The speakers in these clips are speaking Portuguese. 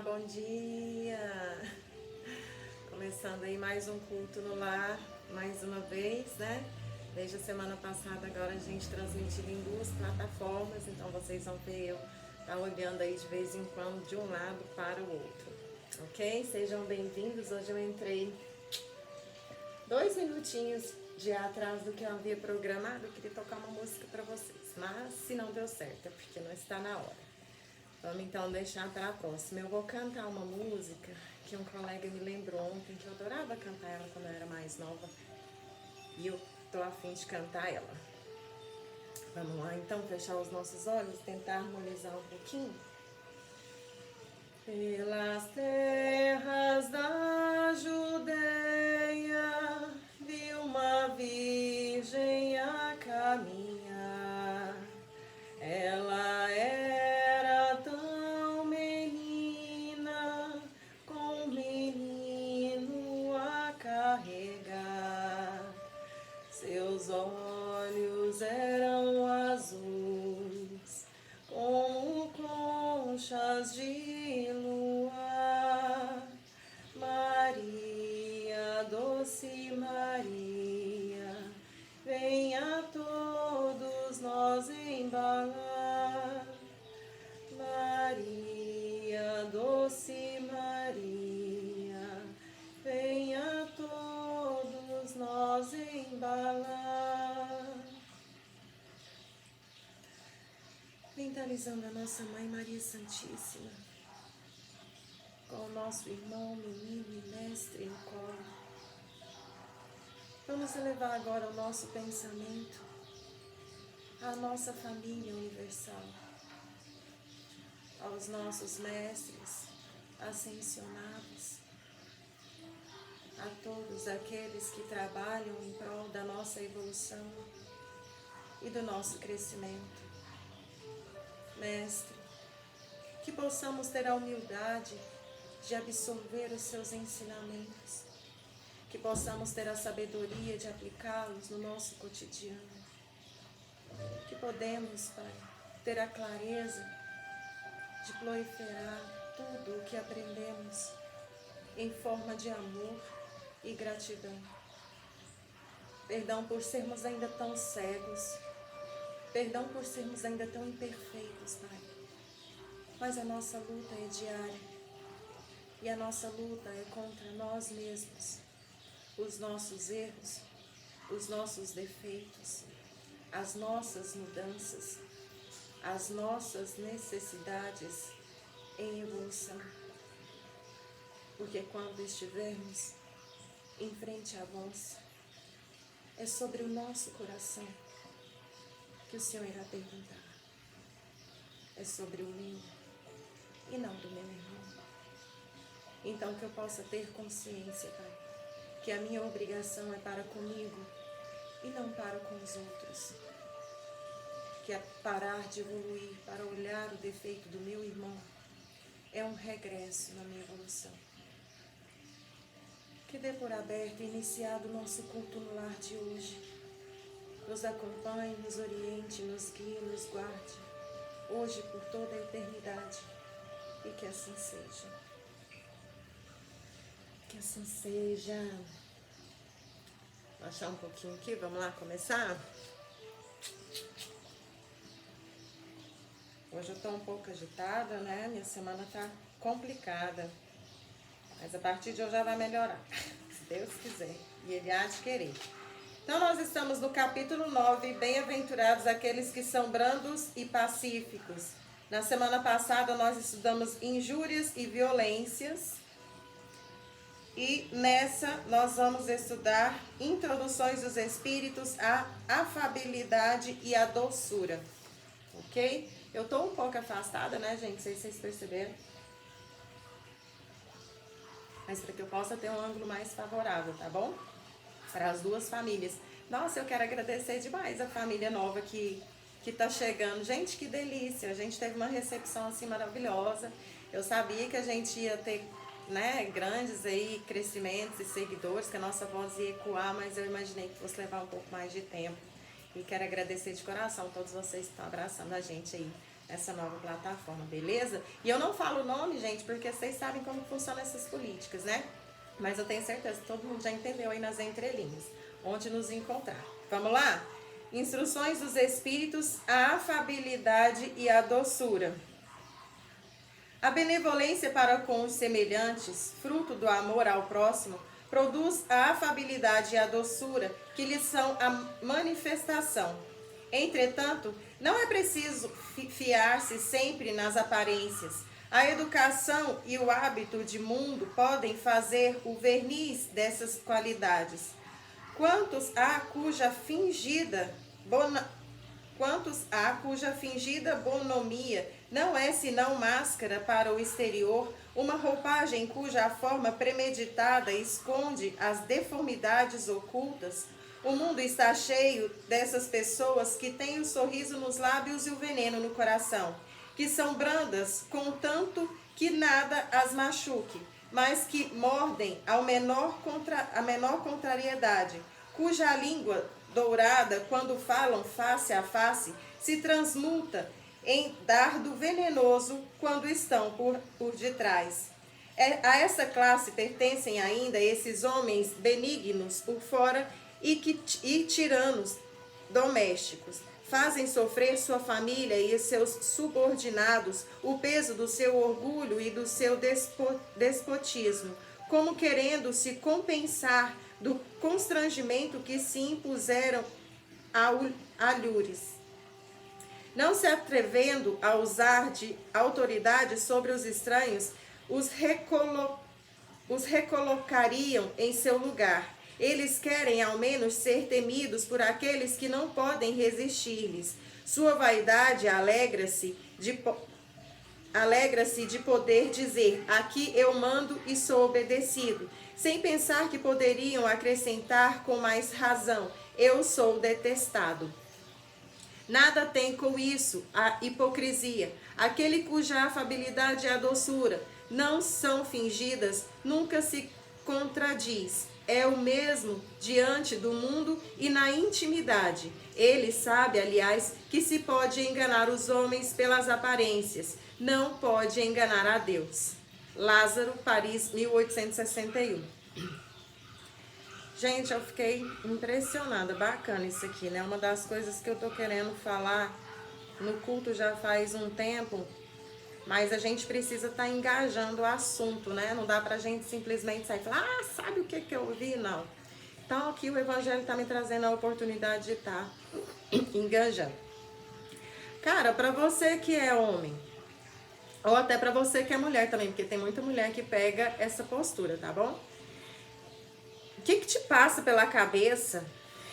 bom dia! Começando aí mais um culto no lar, mais uma vez, né? Desde a semana passada, agora a gente transmitindo em duas plataformas, então vocês vão ver eu tá olhando aí de vez em quando de um lado para o outro, ok? Sejam bem-vindos. Hoje eu entrei 2 minutinhos de atrás do que eu havia programado. Eu queria tocar uma música para vocês, mas se não deu certo é porque não está na hora. Vamos então deixar para a próxima. Eu vou cantar uma música que um colega me lembrou ontem, que eu adorava cantar ela quando eu era mais nova. E eu tô a fim de cantar ela. Vamos lá então, fechar os nossos olhos, tentar harmonizar um pouquinho. Pelas terras da Judeia, vi uma virgem a caminhar. Ela era tão menina, com um menino a carregar. Seus olhos eram azuis, como conchas de luar. Maria, doce Maria, venha todos nós embalar. Maria, doce Maria, venha todos nós embalar. Mentalizando a nossa Mãe Maria Santíssima, com o nosso irmão, menino e mestre no colo. Vamos elevar agora o nosso pensamento à nossa família universal, aos nossos mestres ascensionados, a todos aqueles que trabalham em prol da nossa evolução e do nosso crescimento. Mestre, que possamos ter a humildade de absorver os seus ensinamentos, que possamos ter a sabedoria de aplicá-los no nosso cotidiano, que podemos, Pai, ter a clareza de proliferar tudo o que aprendemos em forma de amor e gratidão. Perdão por sermos ainda tão cegos, perdão por sermos ainda tão imperfeitos, Pai, mas a nossa luta é diária e a nossa luta é contra nós mesmos, os nossos erros, os nossos defeitos, as nossas mudanças, as nossas necessidades em evolução. Porque quando estivermos em frente à voz, é sobre o nosso coração que o Senhor irá perguntar. É sobre o meu e não do meu irmão. Então que eu possa ter consciência, Pai, que a minha obrigação é para comigo e não para com os outros. Que é parar de evoluir para olhar o defeito do meu irmão é um regresso na minha evolução. Que dê por aberto e iniciado o nosso culto no lar de hoje. Nos acompanhe, nos oriente, nos guie, nos guarde, hoje por toda a eternidade. E que assim seja. Que assim seja. Vou baixar um pouquinho aqui, vamos lá começar? Hoje eu estou um pouco agitada, né? Minha semana tá complicada. Mas a partir de hoje já vai melhorar, se Deus quiser. E Ele há de querer. Então nós estamos no capítulo 9, Bem-aventurados aqueles que são brandos e pacíficos. Na semana passada nós estudamos injúrias e violências. E nessa nós vamos estudar introduções dos espíritos, a afabilidade e a doçura. Ok? Eu tô um pouco afastada, né, gente? Não sei se vocês perceberam. Mas para que eu possa ter um ângulo mais favorável, tá bom? Para as duas famílias. Nossa, eu quero agradecer demais a família nova que tá chegando. Gente, que delícia. A gente teve uma recepção assim maravilhosa. Eu sabia que a gente ia ter, né, grandes aí crescimentos e seguidores, que a nossa voz ia ecoar, mas eu imaginei que fosse levar um pouco mais de tempo. E quero agradecer de coração a todos vocês que estão abraçando a gente aí essa nova plataforma, beleza? E eu não falo o nome, gente, porque vocês sabem como funcionam essas políticas, né? Mas eu tenho certeza que todo mundo já entendeu aí nas entrelinhas, onde nos encontrar. Vamos lá? Instruções dos Espíritos, a afabilidade e a doçura. A benevolência para com os semelhantes, fruto do amor ao próximo, produz a afabilidade e a doçura, que lhes são a manifestação. Entretanto, não é preciso fiar-se sempre nas aparências. A educação e o hábito de mundo podem fazer o verniz dessas qualidades. Quantos há cuja fingida bonomia não é senão máscara para o exterior, uma roupagem cuja forma premeditada esconde as deformidades ocultas? O mundo está cheio dessas pessoas que têm o sorriso nos lábios e o veneno no coração, que são brandas, contanto que nada as machuque, mas que mordem a menor contrariedade, cuja língua dourada, quando falam face a face, se transmuta em dardo venenoso quando estão por detrás. A essa classe pertencem ainda esses homens benignos por fora e tiranos domésticos. Fazem sofrer sua família e seus subordinados o peso do seu orgulho e do seu despotismo, como querendo se compensar do constrangimento que se impuseram alhures. Não se atrevendo a usar de autoridade sobre os estranhos, os recolocariam em seu lugar. Eles querem ao menos ser temidos por aqueles que não podem resistir-lhes. Sua vaidade alegra-se de poder dizer: aqui eu mando e sou obedecido, sem pensar que poderiam acrescentar com mais razão: eu sou detestado. Nada tem com isso a hipocrisia. Aquele cuja afabilidade e a doçura não são fingidas, nunca se contradiz. É o mesmo diante do mundo e na intimidade. Ele sabe, aliás, que se pode enganar os homens pelas aparências, não pode enganar a Deus. Lázaro, Paris, 1861. Gente, eu fiquei impressionada, bacana isso aqui, né? Uma das coisas que eu tô querendo falar no culto já faz um tempo, mas a gente precisa estar engajando o assunto, né? Não dá pra gente simplesmente sair e falar: sabe o que eu ouvi? Não. Então aqui o Evangelho tá me trazendo a oportunidade de estar engajando. Cara, pra você que é homem, ou até pra você que é mulher também, porque tem muita mulher que pega essa postura, tá bom? O que te passa pela cabeça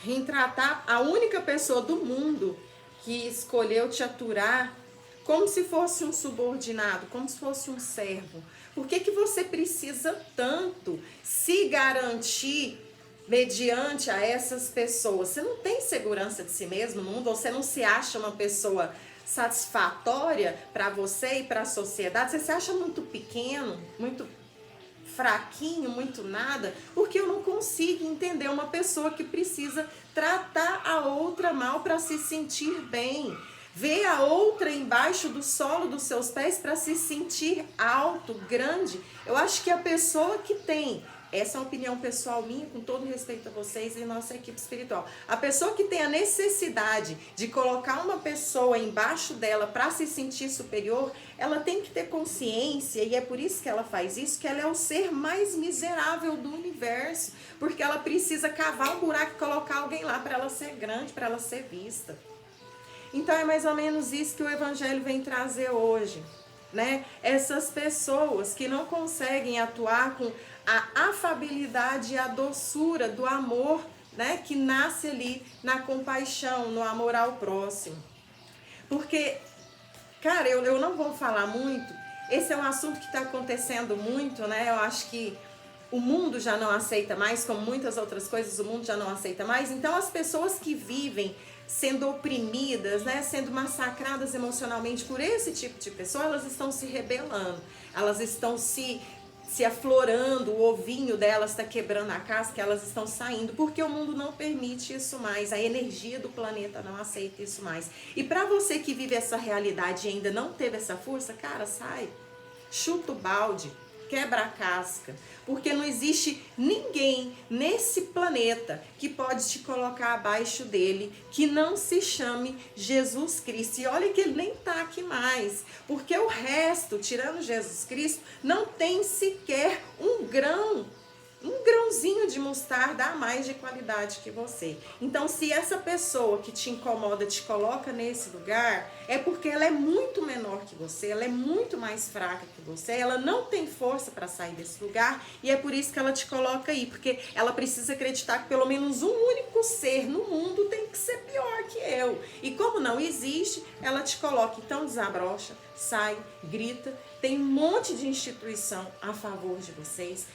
em tratar a única pessoa do mundo que escolheu te aturar como se fosse um subordinado, como se fosse um servo? Por que você precisa tanto se garantir mediante a essas pessoas? Você não tem segurança de si mesmo no mundo? Você não se acha uma pessoa satisfatória para você e para a sociedade? Você se acha muito pequeno, muito fraquinho, muito nada, porque eu não consigo entender uma pessoa que precisa tratar a outra mal para se sentir bem, ver a outra embaixo do solo dos seus pés para se sentir alto, grande. Eu acho que a pessoa que tem, essa é uma opinião pessoal minha, com todo respeito a vocês e nossa equipe espiritual, a pessoa que tem a necessidade de colocar uma pessoa embaixo dela para se sentir superior, ela tem que ter consciência, e é por isso que ela faz isso, que ela é o ser mais miserável do universo, porque ela precisa cavar um buraco e colocar alguém lá para ela ser grande, para ela ser vista. Então é mais ou menos isso que o Evangelho vem trazer hoje, né? Essas pessoas que não conseguem atuar com a afabilidade e a doçura do amor, né, que nasce ali na compaixão, no amor ao próximo. Porque, cara, eu não vou falar muito, esse é um assunto que está acontecendo muito, né? Eu acho que o mundo já não aceita mais, como muitas outras coisas, o mundo já não aceita mais. Então, as pessoas que vivem sendo oprimidas, né, sendo massacradas emocionalmente por esse tipo de pessoa, elas estão se rebelando, elas estão se se aflorando, o ovinho delas está quebrando a casca, elas estão saindo, porque o mundo não permite isso mais, a energia do planeta não aceita isso mais. E para você que vive essa realidade e ainda não teve essa força, cara, sai, chuta o balde, quebra a casca, porque não existe ninguém nesse planeta que pode te colocar abaixo dele, que não se chame Jesus Cristo. E olha que ele nem está aqui mais, porque o resto, tirando Jesus Cristo, não tem sequer um grãozinho de mostarda a mais de qualidade que você. Então, se essa pessoa que te incomoda te coloca nesse lugar, é porque ela é muito menor que você, ela é muito mais fraca que você, ela não tem força para sair desse lugar, e é por isso que ela te coloca aí, porque ela precisa acreditar que pelo menos um único ser no mundo tem que ser pior que eu. E como não existe, ela te coloca, então desabrocha, sai, grita. Tem um monte de instituição a favor de vocês.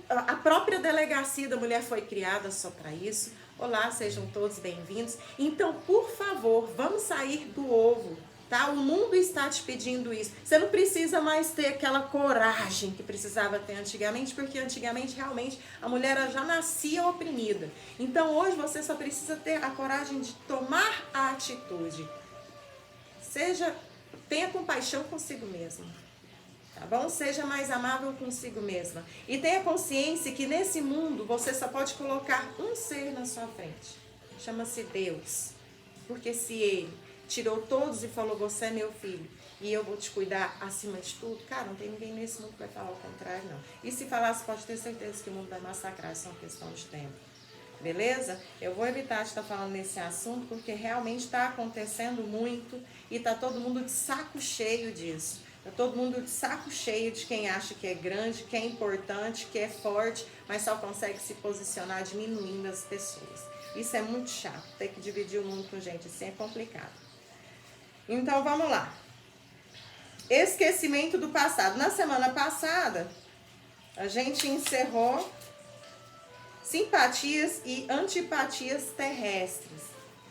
A própria delegacia da mulher foi criada só para isso. Olá, sejam todos bem-vindos. Então, por favor, vamos sair do ovo, tá? O mundo está te pedindo isso. Você não precisa mais ter aquela coragem que precisava ter antigamente, porque antigamente realmente a mulher já nascia oprimida. Então, hoje você só precisa ter a coragem de tomar a atitude. Tenha compaixão consigo mesmo. Tá bom? Seja mais amável consigo mesma. E tenha consciência que nesse mundo você só pode colocar um ser na sua frente. Chama-se Deus. Porque se Ele tirou todos e falou, você é meu filho, e eu vou te cuidar acima de tudo, cara, não tem ninguém nesse mundo que vai falar o contrário, não. E se falar, você pode ter certeza que o mundo vai massacrar, isso é uma questão de tempo. Beleza? Eu vou evitar de estar falando nesse assunto, porque realmente está acontecendo muito e está todo mundo de saco cheio disso. Está todo mundo de saco cheio de quem acha que é grande, que é importante, que é forte, mas só consegue se posicionar diminuindo as pessoas. Isso é muito chato, ter que dividir o mundo com gente assim é complicado. Então vamos lá. Esquecimento do passado. Na semana passada, a gente encerrou simpatias e antipatias terrestres,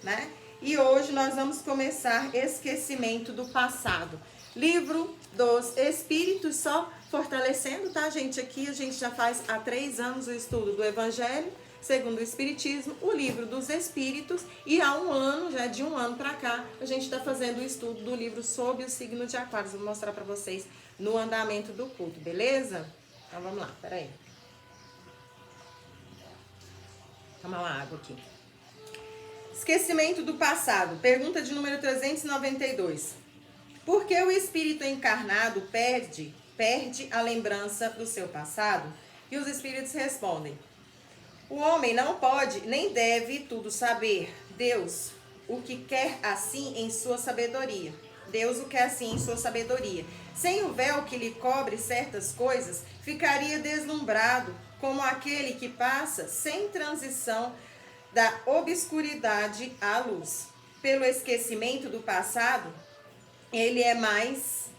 né? E hoje nós vamos começar esquecimento do passado. Livro dos Espíritos, só fortalecendo, tá, gente? Aqui a gente já faz há 3 anos o estudo do Evangelho, segundo o Espiritismo, o Livro dos Espíritos, e há um ano, já de um ano pra cá, a gente está fazendo o estudo do livro Sob o Signo de Aquários. Vou mostrar pra vocês no andamento do culto, beleza? Então vamos lá, peraí. Toma uma água aqui. Esquecimento do passado. Pergunta de número 392. Por que o espírito encarnado perde a lembrança do seu passado? E os espíritos respondem. O homem não pode nem deve tudo saber. Deus o que quer assim em sua sabedoria. Deus o quer assim em sua sabedoria. Sem o véu que lhe cobre certas coisas, ficaria deslumbrado como aquele que passa sem transição da obscuridade à luz. Pelo esquecimento do passado, ele é mais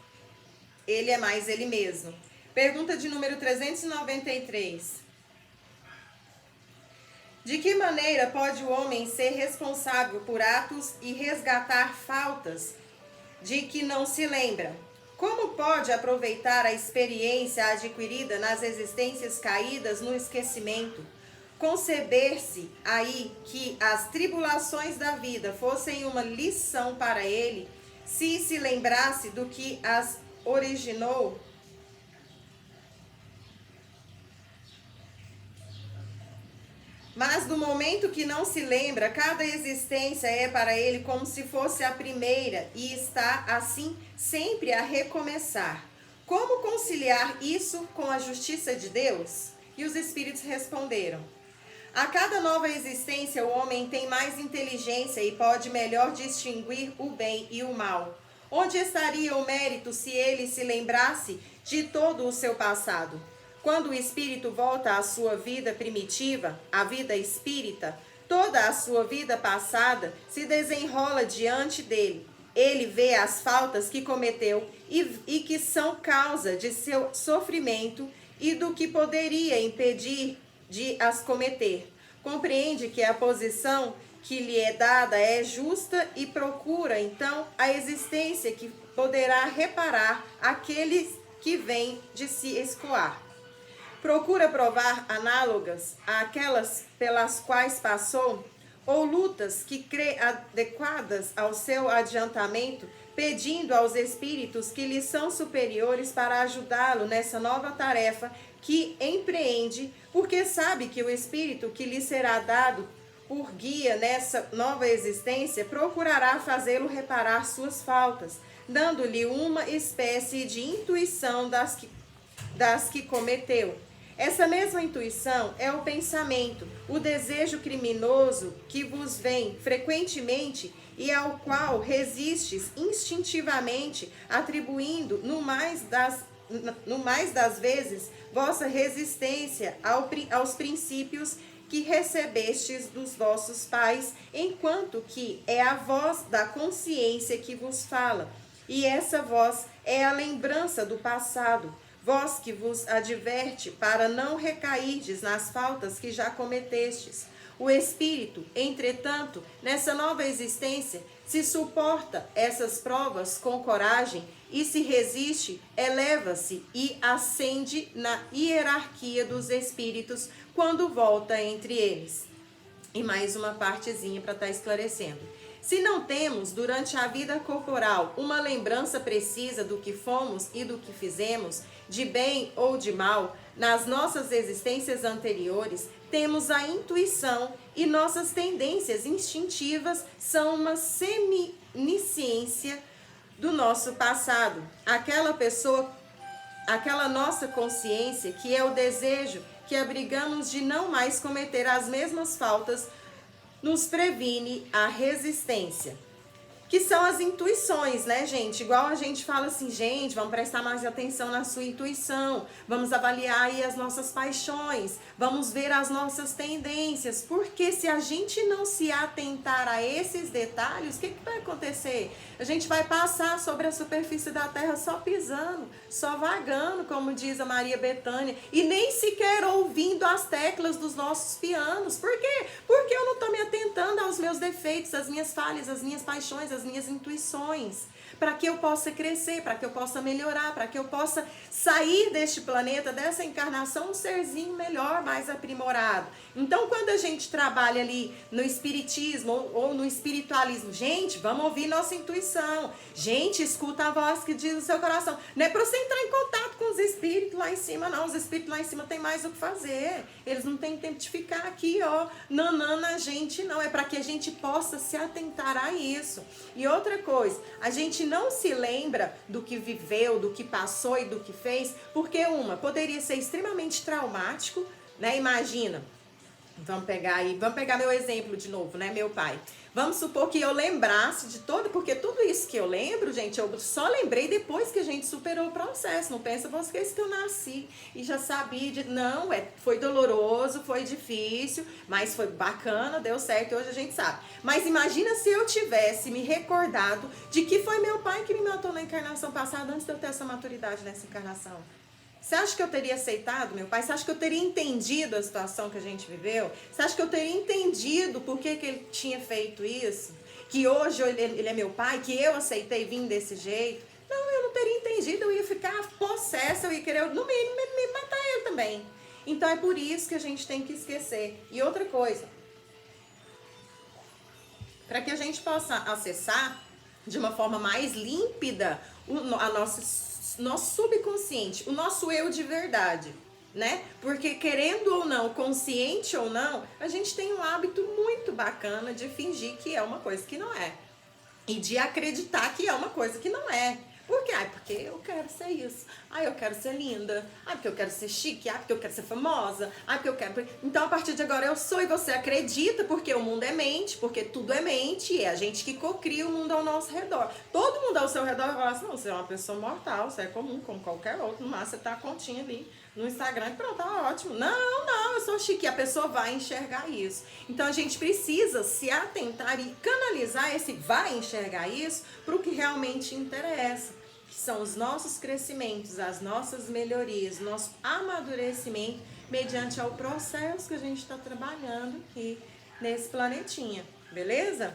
ele mesmo. Pergunta de número 393. De que maneira pode o homem ser responsável por atos e resgatar faltas de que não se lembra? Como pode aproveitar a experiência adquirida nas existências caídas no esquecimento? Conceber-se aí que as tribulações da vida fossem uma lição para ele, se lembrasse do que as originou? Mas no momento que não se lembra, cada existência é para ele como se fosse a primeira e está, assim, sempre a recomeçar. Como conciliar isso com a justiça de Deus? E os espíritos responderam. A cada nova existência, o homem tem mais inteligência e pode melhor distinguir o bem e o mal. Onde estaria o mérito se ele se lembrasse de todo o seu passado? Quando o espírito volta à sua vida primitiva, a vida espírita, toda a sua vida passada se desenrola diante dele. Ele vê as faltas que cometeu e que são causa de seu sofrimento e do que poderia impedir de as cometer. Compreende que a posição que lhe é dada é justa e procura, então, a existência que poderá reparar aqueles que vêm de se escoar. procura provar análogas àquelas pelas quais passou, ou lutas que crê adequadas ao seu adiantamento, pedindo aos espíritos que lhe são superiores para ajudá-lo nessa nova tarefa que empreende, porque sabe que o espírito que lhe será dado por guia nessa nova existência procurará fazê-lo reparar suas faltas, dando-lhe uma espécie de intuição das que cometeu. Essa mesma intuição é o pensamento, o desejo criminoso que vos vem frequentemente e ao qual resistes instintivamente, atribuindo, no mais das vezes, vossa resistência aos princípios que recebestes dos vossos pais, enquanto que é a voz da consciência que vos fala, e essa voz é a lembrança do passado, voz que vos adverte para não recairdes nas faltas que já cometestes. O espírito, entretanto, nessa nova existência, se suporta essas provas com coragem e se resiste, eleva-se e ascende na hierarquia dos espíritos quando volta entre eles. E mais uma partezinha para estar esclarecendo. Se não temos, durante a vida corporal, uma lembrança precisa do que fomos e do que fizemos, de bem ou de mal, nas nossas existências anteriores, temos a intuição e nossas tendências instintivas são uma seminisciência do nosso passado. Aquela nossa consciência, que é o desejo que abrigamos de não mais cometer as mesmas faltas, nos previne a resistência. Que são as intuições, né, gente? Igual a gente fala assim, gente, vamos prestar mais atenção na sua intuição, vamos avaliar aí as nossas paixões, vamos ver as nossas tendências, porque se a gente não se atentar a esses detalhes, o que vai acontecer? A gente vai passar sobre a superfície da terra só pisando, só vagando, como diz a Maria Bethânia, e nem sequer ouvindo as teclas dos nossos pianos. Por quê? Porque eu não estou me atentando aos meus defeitos, às minhas falhas, às minhas paixões, às minhas intuições, para que eu possa crescer, para que eu possa melhorar, para que eu possa sair deste planeta, dessa encarnação, um serzinho melhor, mais aprimorado. Então, quando a gente trabalha ali no espiritismo ou no espiritualismo, gente, vamos ouvir nossa intuição. Gente, escuta a voz que diz no seu coração. Não é para você entrar em contato com os espíritos lá em cima, não. Os espíritos lá em cima têm mais o que fazer. Eles não têm tempo de ficar aqui, ó, nanando a gente, não. É para que a gente possa se atentar a isso. E outra coisa, a gente não se lembra do que viveu, do que passou e do que fez, porque poderia ser extremamente traumático, né? Imagina, vamos pegar meu exemplo de novo, né? Meu pai. Vamos supor que eu lembrasse de porque tudo isso que eu lembro, gente, eu só lembrei depois que a gente superou o processo. Não pensa vocês que eu nasci e já sabia não, foi doloroso, foi difícil, mas foi bacana, deu certo, hoje a gente sabe. Mas imagina se eu tivesse me recordado de que foi meu pai que me matou na encarnação passada, antes de eu ter essa maturidade nessa encarnação. Você acha que eu teria aceitado meu pai? Você acha que eu teria entendido a situação que a gente viveu? Você acha que eu teria entendido por que ele tinha feito isso? Que hoje ele é meu pai, que eu aceitei vir desse jeito? Não, eu não teria entendido, eu ia ficar possessa, eu ia querer, no mínimo, me matar ele também. Então é por isso que a gente tem que esquecer. E outra coisa, para que a gente possa acessar de uma forma mais límpida nosso subconsciente, o nosso eu de verdade, né? Porque querendo ou não, consciente ou não, a gente tem um hábito muito bacana de fingir que é uma coisa que não é. E de acreditar que é uma coisa que não é. Por quê? Porque eu quero ser isso. Eu quero ser linda. Porque eu quero ser chique. Porque eu quero ser famosa. Porque eu quero... Então, a partir de agora, eu sou e você acredita, porque o mundo é mente, porque tudo é mente, e é a gente que cocria o mundo ao nosso redor. Todo mundo ao seu redor vai falar assim, não, você é uma pessoa mortal, você é comum, como qualquer outro. No máximo, você tá a continha ali no Instagram e pronto, tá ótimo. Não, eu sou chique. A pessoa vai enxergar isso. Então, a gente precisa se atentar e canalizar esse vai enxergar isso para o que realmente interessa. Que são os nossos crescimentos, as nossas melhorias, nosso amadurecimento mediante ao processo que a gente está trabalhando aqui nesse planetinha, beleza?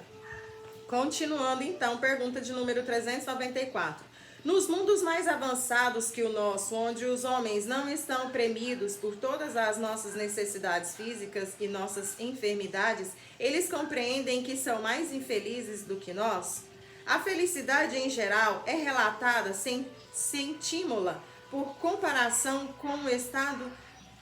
Continuando então, pergunta de número 394. Nos mundos mais avançados que o nosso, onde os homens não estão premidos por todas as nossas necessidades físicas e nossas enfermidades, eles compreendem que são mais infelizes do que nós? A felicidade em geral é relatada sentimos-la por comparação com um estado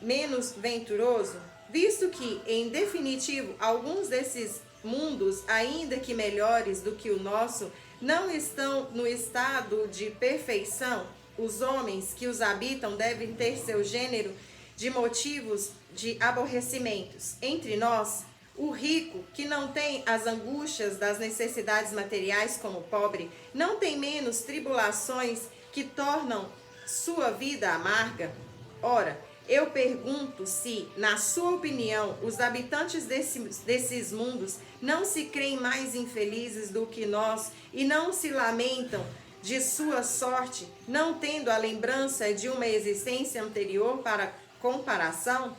menos venturoso, visto que, em definitivo, alguns desses mundos, ainda que melhores do que o nosso, não estão no estado de perfeição. Os homens que os habitam devem ter seu gênero de motivos de aborrecimentos. Entre nós, o rico, que não tem as angústias das necessidades materiais como o pobre, não tem menos tribulações que tornam sua vida amarga? Ora, eu pergunto se, na sua opinião, os habitantes desses mundos não se creem mais infelizes do que nós e não se lamentam de sua sorte, não tendo a lembrança de uma existência anterior para comparação?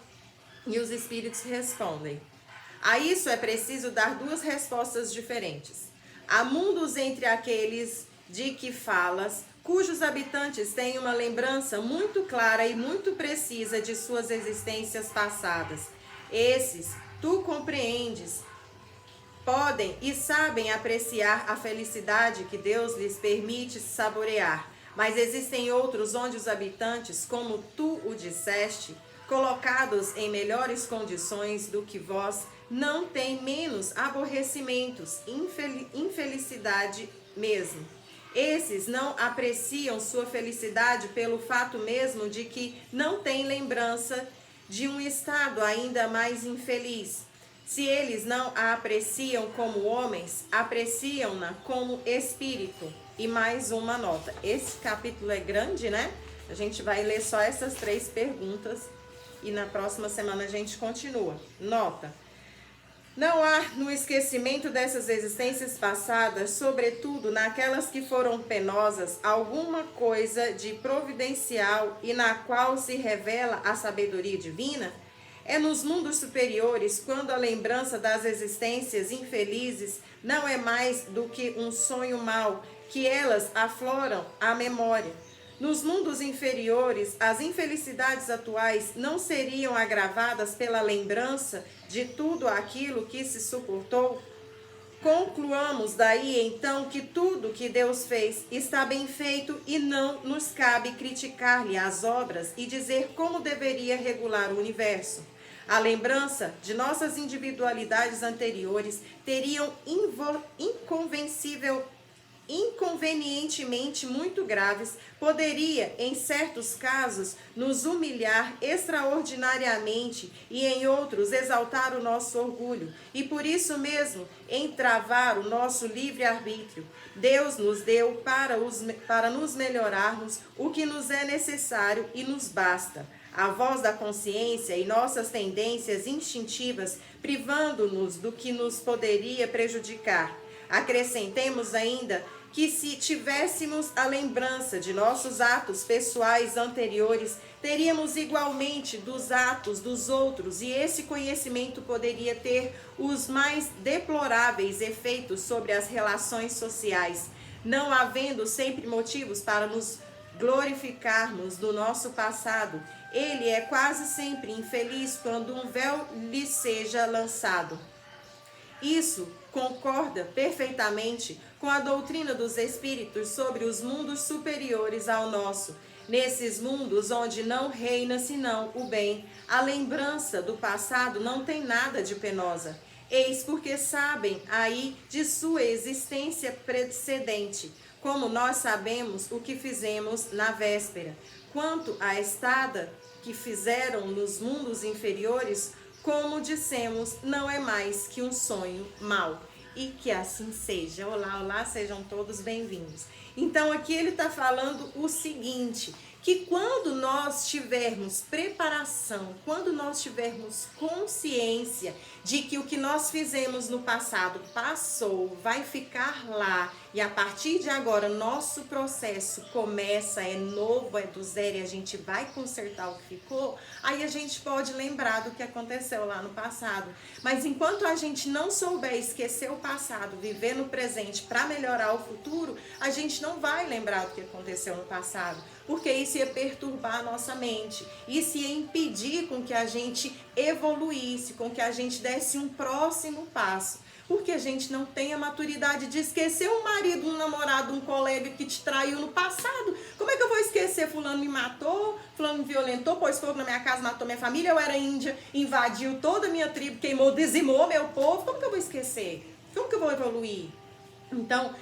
E os espíritos respondem: a isso é preciso dar duas respostas diferentes. Há mundos entre aqueles de que falas, cujos habitantes têm uma lembrança muito clara e muito precisa de suas existências passadas. Esses, tu compreendes, podem e sabem apreciar a felicidade que Deus lhes permite saborear. Mas existem outros onde os habitantes, como tu o disseste, colocados em melhores condições do que vós, não têm menos aborrecimentos, infelicidade mesmo. Esses não apreciam sua felicidade pelo fato mesmo de que não têm lembrança de um estado ainda mais infeliz. Se eles não a apreciam como homens, apreciam-na como espírito. E mais uma nota. Esse capítulo é grande, né? A gente vai ler só essas 3 perguntas e na próxima semana a gente continua. Nota. Não há no esquecimento dessas existências passadas, sobretudo naquelas que foram penosas, alguma coisa de providencial e na qual se revela a sabedoria divina? É nos mundos superiores, quando a lembrança das existências infelizes não é mais do que um sonho mau, que elas afloram a memória. Nos mundos inferiores, as infelicidades atuais não seriam agravadas pela lembrança de tudo aquilo que se suportou? Concluamos daí então que tudo que Deus fez está bem feito e não nos cabe criticar-lhe as obras e dizer como deveria regular o universo. A lembrança de nossas individualidades anteriores teriam inconvenientemente muito graves, poderia, em certos casos, nos humilhar extraordinariamente e, em outros, exaltar o nosso orgulho e, por isso mesmo, entravar o nosso livre-arbítrio. Deus nos deu para nos melhorarmos o que nos é necessário e nos basta. A voz da consciência e nossas tendências instintivas, privando-nos do que nos poderia prejudicar. Acrescentemos ainda que se tivéssemos a lembrança de nossos atos pessoais anteriores, teríamos igualmente dos atos dos outros e esse conhecimento poderia ter os mais deploráveis efeitos sobre as relações sociais, não havendo sempre motivos para nos glorificarmos do nosso passado. Ele é quase sempre infeliz quando um véu lhe seja lançado. Isso concorda perfeitamente com a doutrina dos espíritos sobre os mundos superiores ao nosso. Nesses mundos onde não reina senão o bem, a lembrança do passado não tem nada de penosa. Eis porque sabem aí de sua existência precedente, como nós sabemos o que fizemos na véspera. Quanto à estada que fizeram nos mundos inferiores, como dissemos, não é mais que um sonho mau. E que assim seja. Olá, olá, sejam todos bem-vindos. Então aqui ele está falando o seguinte, que quando nós tivermos preparação, quando nós tivermos consciência de que o que nós fizemos no passado passou, vai ficar lá e a partir de agora nosso processo começa, é novo, é do zero e a gente vai consertar o que ficou, aí a gente pode lembrar do que aconteceu lá no passado. Mas enquanto a gente não souber esquecer o passado, viver no presente para melhorar o futuro, a gente não vai lembrar do que aconteceu no passado, porque isso ia perturbar a nossa mente, isso ia impedir com que a gente evoluísse, com que a gente desse um próximo passo. Porque a gente não tem a maturidade de esquecer um marido, um namorado, um colega que te traiu no passado. Como é que eu vou esquecer? Fulano me matou, fulano me violentou, pôs fogo na minha casa, matou minha família, eu era índia, invadiu toda a minha tribo, queimou, dizimou meu povo. Como que eu vou esquecer? Como que eu vou evoluir? Então,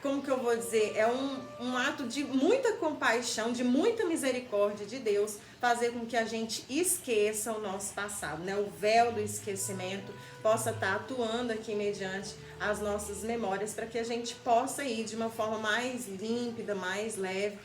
como que eu vou dizer, é um ato de muita compaixão, de muita misericórdia de Deus, fazer com que a gente esqueça o nosso passado, né? O véu do esquecimento possa estar atuando aqui mediante as nossas memórias, para que a gente possa ir de uma forma mais límpida, mais leve,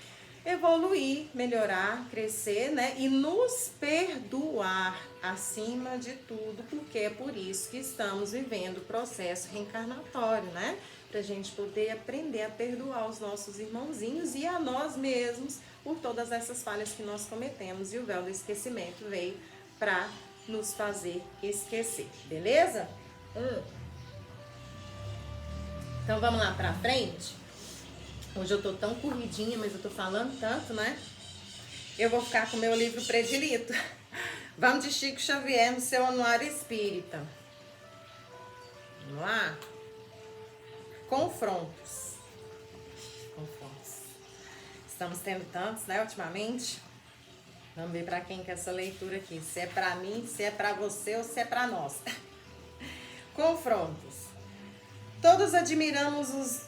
evoluir, melhorar, crescer, né? E nos perdoar acima de tudo, porque é por isso que estamos vivendo o processo reencarnatório, né? Para a gente poder aprender a perdoar os nossos irmãozinhos e a nós mesmos por todas essas falhas que nós cometemos. E o véu do esquecimento veio para nos fazer esquecer, beleza? Então vamos lá para frente. Hoje eu tô tão corridinha, mas eu tô falando tanto, né? Eu vou ficar com o meu livro predilito. Vamos de Chico Xavier no seu Anuário Espírita. Vamos lá? Confrontos. Estamos tendo tantos, né, ultimamente. Vamos ver para quem que é essa leitura aqui. Se é para mim, se é para você ou se é para nós. Confrontos. Todos admiramos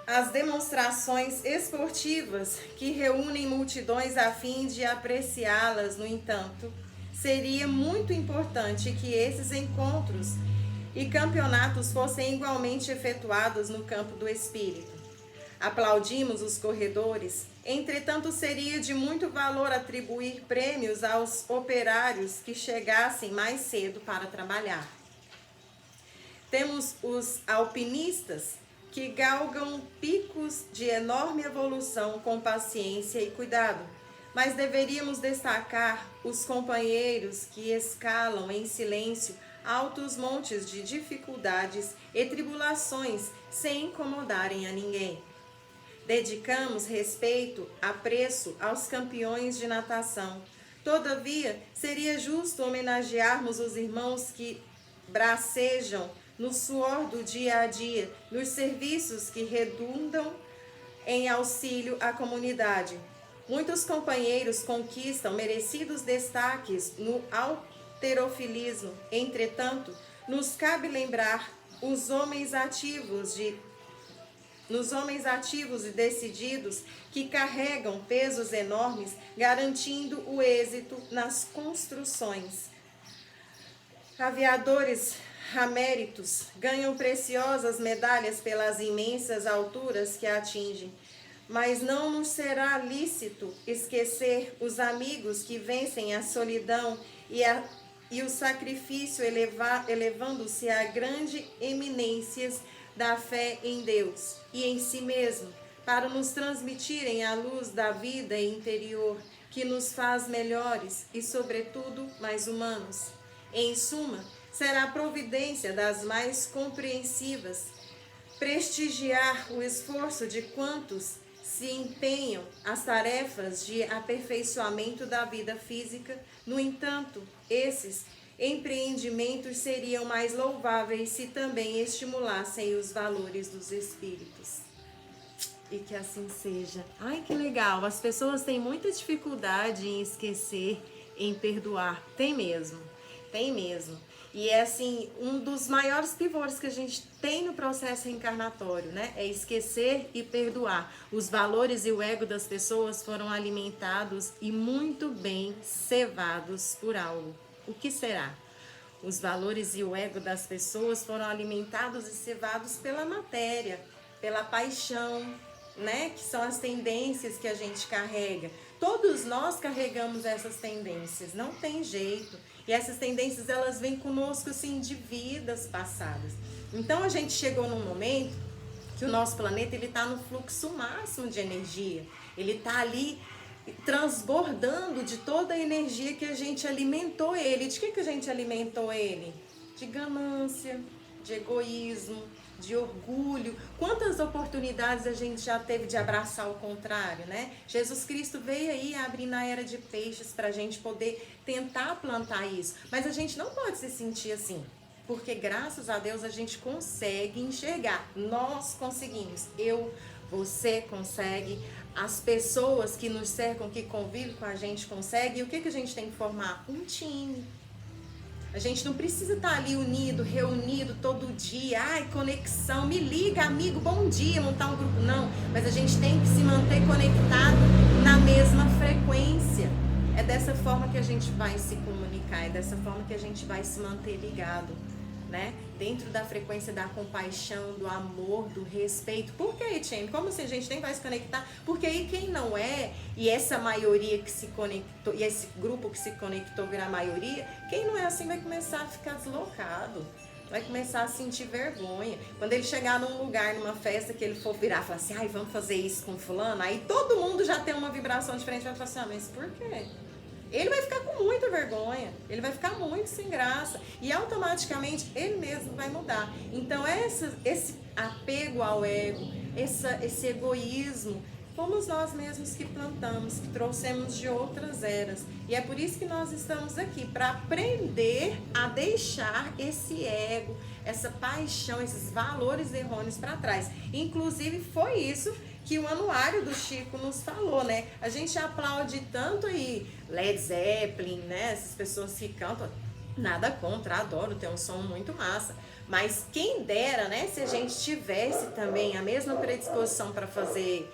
as demonstrações esportivas que reúnem multidões a fim de apreciá-las. No entanto, seria muito importante que esses encontros e campeonatos fossem igualmente efetuados no campo do espírito. Aplaudimos os corredores, entretanto seria de muito valor atribuir prêmios aos operários que chegassem mais cedo para trabalhar. Temos os alpinistas que galgam picos de enorme evolução com paciência e cuidado, mas deveríamos destacar os companheiros que escalam em silêncio altos montes de dificuldades e tribulações sem incomodarem a ninguém. Dedicamos respeito, apreço aos campeões de natação. Todavia, seria justo homenagearmos os irmãos que bracejam no suor do dia a dia, nos serviços que redundam em auxílio à comunidade. Muitos companheiros conquistam merecidos destaques no halterofilismo. Entretanto, nos cabe lembrar nos homens ativos e decididos que carregam pesos enormes, garantindo o êxito nas construções. Aviadores raméritos ganham preciosas medalhas pelas imensas alturas que atingem, mas não nos será lícito esquecer os amigos que vencem a solidão e o sacrifício, elevando-se a grandes eminências da fé em Deus e em si mesmo, para nos transmitirem a luz da vida interior, que nos faz melhores e, sobretudo, mais humanos. Em suma, será a providência das mais compreensivas prestigiar o esforço de quantos se empenham as tarefas de aperfeiçoamento da vida física. No entanto, esses empreendimentos seriam mais louváveis se também estimulassem os valores dos espíritos. E que assim seja. Ai, que legal! As pessoas têm muita dificuldade em esquecer, em perdoar. Tem mesmo. E é assim, um dos maiores pivôs que a gente tem no processo reencarnatório, né? É esquecer e perdoar. Os valores e o ego das pessoas foram alimentados e muito bem cevados por algo. O que será? Os valores e o ego das pessoas foram alimentados e cevados pela matéria, pela paixão, né? Que são as tendências que a gente carrega. Todos nós carregamos essas tendências, não tem jeito. E essas tendências, elas vêm conosco, assim, de vidas passadas. Então, a gente chegou num momento que o nosso planeta ele está no fluxo máximo de energia. Ele está ali transbordando de toda a energia que a gente alimentou ele. De que a gente alimentou ele? De ganância, de egoísmo, de orgulho. Quantas oportunidades a gente já teve de abraçar o contrário, né? Jesus Cristo veio aí abrir na era de peixes para a gente poder tentar plantar isso. Mas a gente não pode se sentir assim. Porque graças a Deus a gente consegue enxergar. Nós conseguimos. Você consegue. As pessoas que nos cercam, que convivem com a gente conseguem. E o que a gente tem que formar? Um time. A gente não precisa estar ali unido, reunido todo dia. Ai, conexão, me liga, amigo, bom dia, montar um grupo. Não, mas a gente tem que se manter conectado na mesma frequência. É dessa forma que a gente vai se comunicar, é dessa forma que a gente vai se manter ligado, né? Dentro da frequência da compaixão, do amor, do respeito. Por que, Etienne? Como assim a gente nem vai se conectar? Porque aí quem não é, e essa maioria que se conectou, e esse grupo que se conectou virar maioria, quem não é assim vai começar a ficar deslocado. Vai começar a sentir vergonha. Quando ele chegar num lugar, numa festa, que ele for virar e falar assim, ai, vamos fazer isso com fulano, aí todo mundo já tem uma vibração diferente, vai falar assim, ah, mas por quê? Ele vai ficar com muita vergonha, ele vai ficar muito sem graça e automaticamente ele mesmo vai mudar. Então esse apego ao ego, esse egoísmo, fomos nós mesmos que plantamos, que trouxemos de outras eras. E é por isso que nós estamos aqui, para aprender a deixar esse ego, essa paixão, esses valores errôneos para trás. Inclusive foi isso que o anuário do Chico nos falou, né? A gente aplaude tanto aí Led Zeppelin, né? Essas pessoas que cantam, nada contra, adoro, tem um som muito massa. Mas quem dera, né? Se a gente tivesse também a mesma predisposição para fazer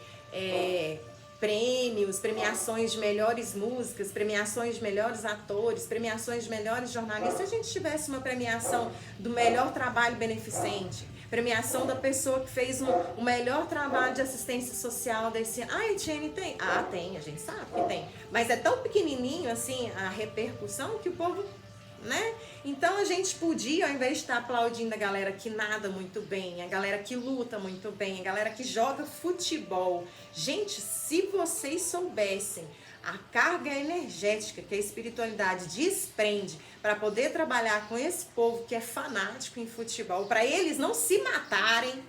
prêmios, premiações de melhores músicas, premiações de melhores atores, premiações de melhores jornalistas, se a gente tivesse uma premiação do melhor trabalho beneficente, premiação da pessoa que fez o melhor trabalho de assistência social desse ano. Ah, Etienne, tem? Ah, tem, a gente sabe que tem. Mas é tão pequenininho, assim, a repercussão que o povo, né? Então a gente podia, ao invés de estar aplaudindo a galera que nada muito bem, a galera que luta muito bem, a galera que joga futebol. Gente, se vocês soubessem a carga energética que a espiritualidade desprende para poder trabalhar com esse povo que é fanático em futebol, para eles não se matarem,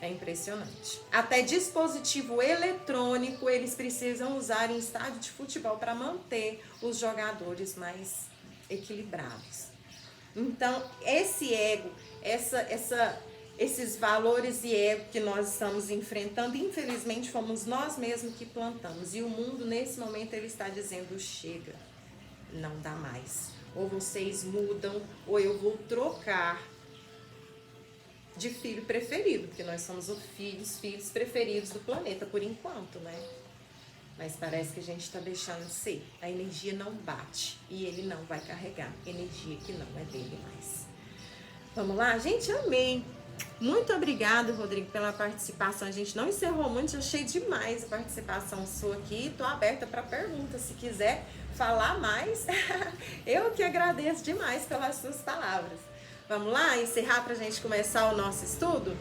é impressionante. Até dispositivo eletrônico eles precisam usar em estádio de futebol para manter os jogadores mais equilibrados. Então, esse ego, esses valores e ego que nós estamos enfrentando, infelizmente fomos nós mesmos que plantamos. E o mundo, nesse momento, ele está dizendo, chega, não dá mais. Ou vocês mudam, ou eu vou trocar de filho preferido, porque nós somos os filhos preferidos do planeta, por enquanto, né? Mas parece que a gente está deixando de ser. A energia não bate e ele não vai carregar energia que não é dele mais. Vamos lá? Gente, amei. Muito obrigada, Rodrigo, pela participação. A gente não encerrou muito, achei demais a participação sua aqui. Estou aberta para perguntas, se quiser falar mais. Eu que agradeço demais pelas suas palavras. Vamos lá encerrar para a gente começar o nosso estudo?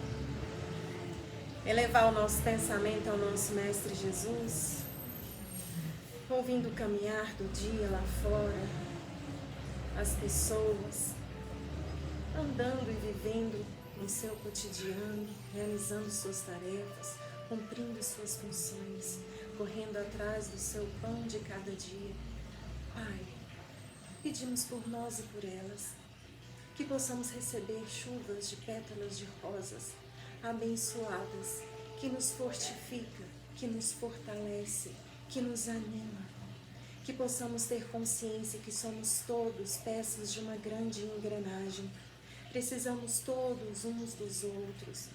Elevar o nosso pensamento ao nosso Mestre Jesus, ouvindo o caminhar do dia lá fora, as pessoas andando e vivendo no seu cotidiano, realizando suas tarefas, cumprindo suas funções, correndo atrás do seu pão de cada dia. Pai, pedimos por nós e por elas, que possamos receber chuvas de pétalas de rosas abençoadas, que nos fortifica, que nos fortalece, que nos anima, que possamos ter consciência que somos todos peças de uma grande engrenagem, precisamos todos uns dos outros,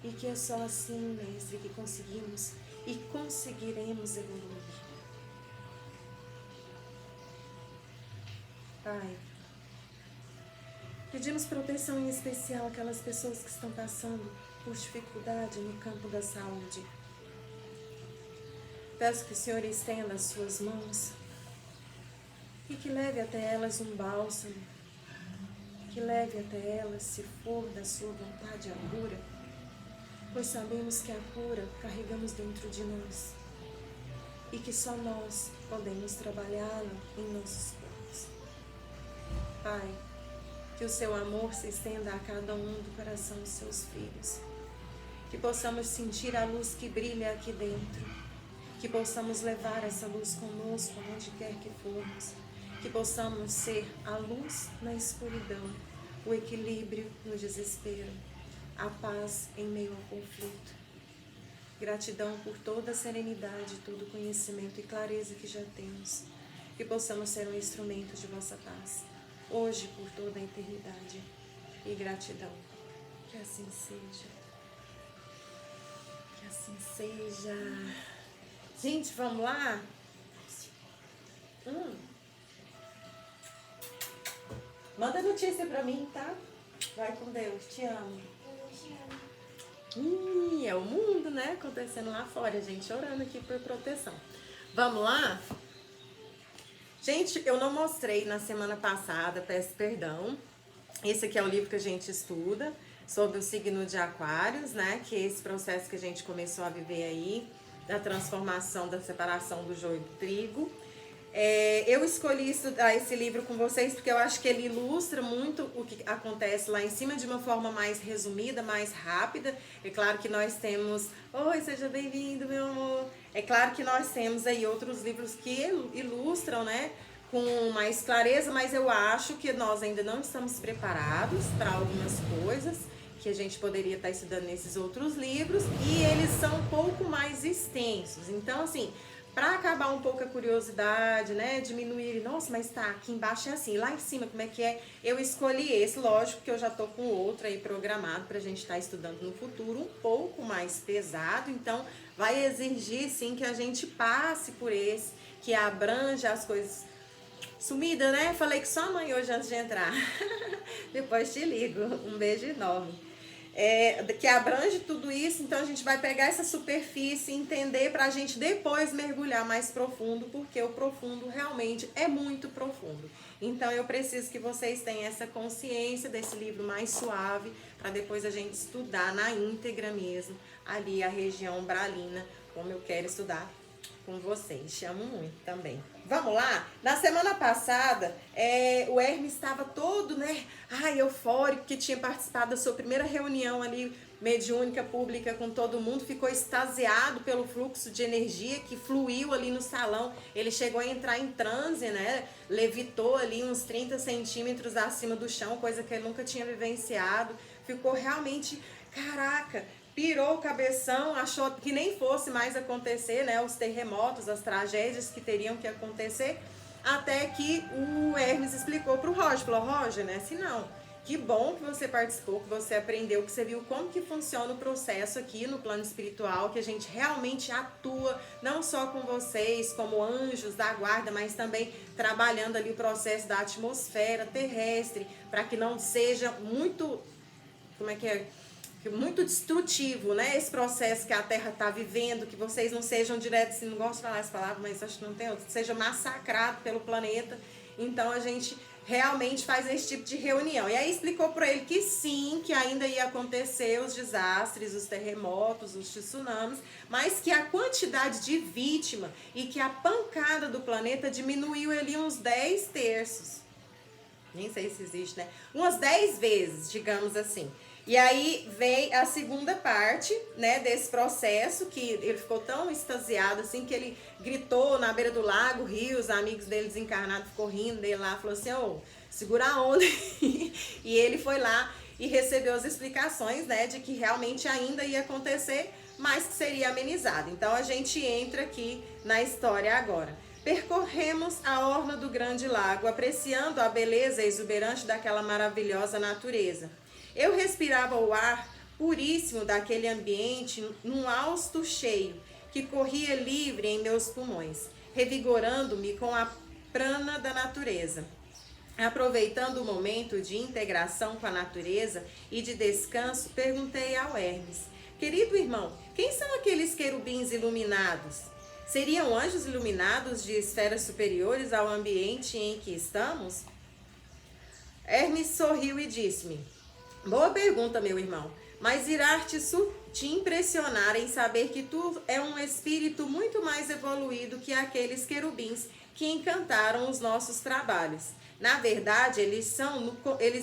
e que é só assim, Mestre, que conseguimos e conseguiremos evoluir. Pai, pedimos proteção em especial àquelas pessoas que estão passando por dificuldade no campo da saúde. Peço que o Senhor estenda as suas mãos e que leve até elas um bálsamo, que leve até elas, se for da sua vontade, a cura, pois sabemos que a cura carregamos dentro de nós e que só nós podemos trabalhá-la em nossos corpos. Pai, que o seu amor se estenda a cada um do coração dos seus filhos, que possamos sentir a luz que brilha aqui dentro, que possamos levar essa luz conosco onde quer que formos, que possamos ser a luz na escuridão, o equilíbrio no desespero, a paz em meio ao conflito. Gratidão por toda a serenidade, todo o conhecimento e clareza que já temos, que possamos ser um instrumento de vossa paz, hoje por toda a eternidade. E gratidão, que assim seja. Que assim seja. Gente, vamos lá? Manda notícia pra mim, tá? Vai com Deus, te amo. É o mundo, né? Acontecendo lá fora, a gente orando aqui por proteção. Vamos lá? Gente, eu não mostrei na semana passada, peço perdão. Esse aqui é o livro que a gente estuda sobre o signo de Aquários, né? Que é esse processo que a gente começou a viver aí, da transformação, da separação do joio do trigo. Eu escolhi estudar esse livro com vocês porque eu acho que ele ilustra muito o que acontece lá em cima de uma forma mais resumida, mais rápida. É claro que nós temos... Oi, seja bem-vindo, meu amor. É claro que nós temos aí outros livros que ilustram, né, com mais clareza, mas eu acho que nós ainda não estamos preparados para algumas coisas que a gente poderia estar estudando nesses outros livros, e eles são um pouco mais extensos. Então, assim, para acabar um pouco a curiosidade, né, diminuir, nossa, mas tá, aqui embaixo é assim, lá em cima como é que é? Eu escolhi esse, lógico que eu já tô com outro aí programado pra gente estar estudando no futuro, um pouco mais pesado, então vai exigir sim que a gente passe por esse, que abranja as coisas. Sumida, né? Falei que só amanhã hoje antes de entrar. Depois te ligo. Um beijo enorme. Que abrange tudo isso, então a gente vai pegar essa superfície, entender pra gente depois mergulhar mais profundo, porque o profundo realmente é muito profundo. Então eu preciso que vocês tenham essa consciência desse livro mais suave, para depois a gente estudar na íntegra mesmo, ali a região umbralina, como eu quero estudar com vocês. Te amo muito também. Vamos lá? Na semana passada, o Hermes estava todo, né, eufórico, que tinha participado da sua primeira reunião ali, mediúnica, pública, com todo mundo, ficou extasiado pelo fluxo de energia que fluiu ali no salão. Ele chegou a entrar em transe, né, levitou ali uns 30 centímetros acima do chão, coisa que ele nunca tinha vivenciado. Ficou realmente, caraca, pirou o cabeção, achou que nem fosse mais acontecer, né, os terremotos, as tragédias que teriam que acontecer, até que o Hermes explicou para o Roger, falou, Roger, né, assim não, que bom que você participou, que você aprendeu, que você viu como que funciona o processo aqui no plano espiritual, que a gente realmente atua, não só com vocês, como anjos da guarda, mas também trabalhando ali o processo da atmosfera terrestre, para que não seja muito, muito destrutivo, né? Esse processo que a Terra está vivendo, que vocês não sejam diretos, assim, não gosto de falar essa palavra, mas acho que não tem outra, seja massacrado pelo planeta. Então a gente realmente faz esse tipo de reunião. E aí explicou para ele que sim, que ainda ia acontecer os desastres, os terremotos, os tsunamis, mas que a quantidade de vítima e que a pancada do planeta diminuiu ali uns 10 terços. Nem sei se existe, né? Umas 10 vezes, digamos assim. E aí vem a segunda parte, né, desse processo, que ele ficou tão extasiado assim que ele gritou na beira do lago, riu, os amigos dele desencarnados ficou rindo dele lá, falou assim, segura a onda. E ele foi lá e recebeu as explicações, né, de que realmente ainda ia acontecer, mas que seria amenizado. Então a gente entra aqui na história agora. Percorremos a orla do grande lago, apreciando a beleza exuberante daquela maravilhosa natureza. Eu respirava o ar puríssimo daquele ambiente num hausto cheio, que corria livre em meus pulmões, revigorando-me com a prana da natureza. Aproveitando o momento de integração com a natureza e de descanso, perguntei ao Hermes, querido irmão, quem são aqueles querubins iluminados? Seriam anjos iluminados de esferas superiores ao ambiente em que estamos? Hermes sorriu e disse-me: boa pergunta, meu irmão, mas irá te impressionar em saber que tu é um espírito muito mais evoluído que aqueles querubins que encantaram os nossos trabalhos. Na verdade, eles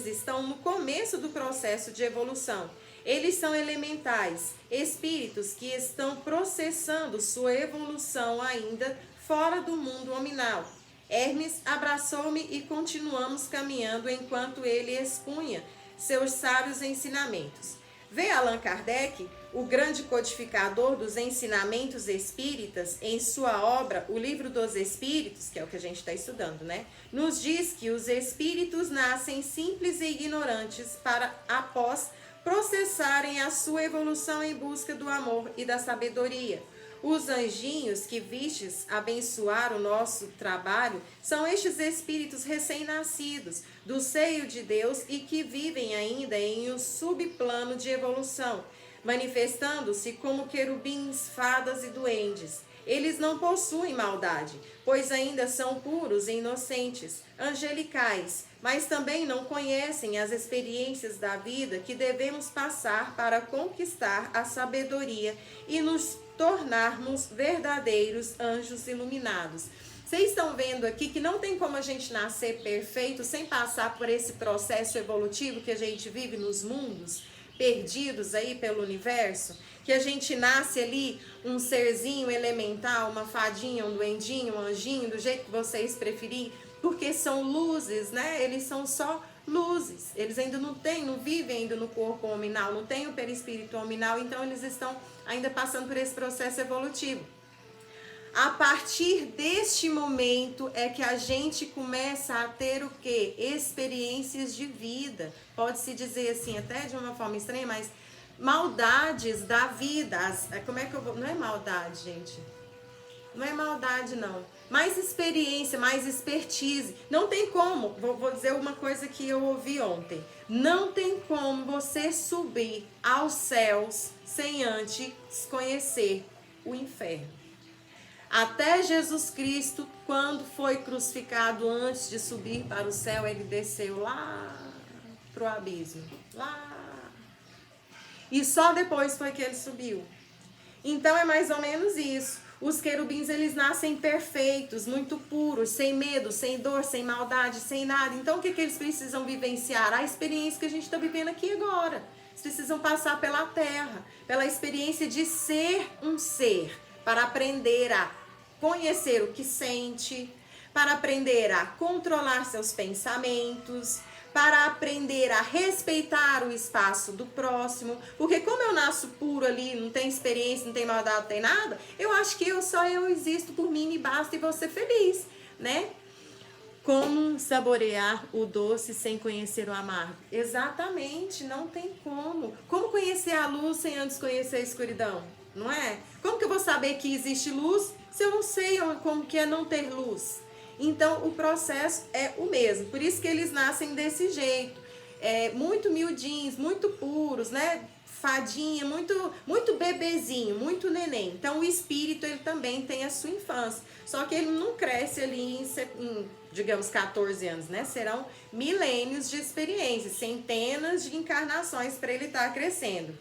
estão no começo do processo de evolução. Eles são elementais, espíritos que estão processando sua evolução ainda fora do mundo nominal. Hermes abraçou-me e continuamos caminhando enquanto ele expunha seus sábios ensinamentos. Vê Allan Kardec, o grande codificador dos ensinamentos espíritas, em sua obra O Livro dos Espíritos, que é o que a gente está estudando, né? Nos diz que os espíritos nascem simples e ignorantes para, após processarem a sua evolução em busca do amor e da sabedoria. Os anjinhos que vistes abençoar o nosso trabalho são estes espíritos recém-nascidos do seio de Deus e que vivem ainda em um subplano de evolução, manifestando-se como querubins, fadas e duendes. Eles não possuem maldade, pois ainda são puros e inocentes, angelicais, mas também não conhecem as experiências da vida que devemos passar para conquistar a sabedoria e nos tornarmos verdadeiros anjos iluminados. Vocês estão vendo aqui que não tem como a gente nascer perfeito sem passar por esse processo evolutivo que a gente vive nos mundos perdidos aí pelo universo, que a gente nasce ali um serzinho elemental, uma fadinha, um duendinho, um anjinho, do jeito que vocês preferirem, porque são luzes, né? Eles são só luzes. Eles ainda não vivem ainda no corpo hominal, não tem o perispírito hominal, então eles estão ainda passando por esse processo evolutivo. A partir deste momento é que a gente começa a ter o quê? Experiências de vida. Pode-se dizer assim, até de uma forma estranha, mas maldades da vida. Como é que eu vou... Não é maldade, gente. Não é maldade, não. Mais experiência, mais expertise. Não tem como, vou dizer uma coisa que eu ouvi ontem. Não tem como você subir aos céus sem antes conhecer o inferno. Até Jesus Cristo, quando foi crucificado, antes de subir para o céu, ele desceu lá para o abismo. Lá. E só depois foi que ele subiu. Então é mais ou menos isso. Os querubins, eles nascem perfeitos, muito puros, sem medo, sem dor, sem maldade, sem nada. Então o que eles precisam vivenciar? A experiência que a gente está vivendo aqui agora. Eles precisam passar pela terra, pela experiência de ser um ser, para aprender a conhecer o que sente, para aprender a controlar seus pensamentos, para aprender a respeitar o espaço do próximo, porque como eu nasço puro ali, não tem experiência, não tem maldade, não tem nada, eu acho que só eu existo, por mim me basta e vou ser feliz, né? Como saborear o doce sem conhecer o amargo? Exatamente, não tem como. Como conhecer a luz sem antes conhecer a escuridão? Não é? Como que eu vou saber que existe luz se eu não sei como que é não ter luz? Então, o processo é o mesmo. Por isso que eles nascem desse jeito. Muito miudinhos, muito puros, né? Fadinha, muito bebezinho, muito neném. Então, o espírito, ele também tem a sua infância. Só que ele não cresce ali em digamos, 14 anos, né? Serão milênios de experiência, centenas de encarnações para ele estar crescendo.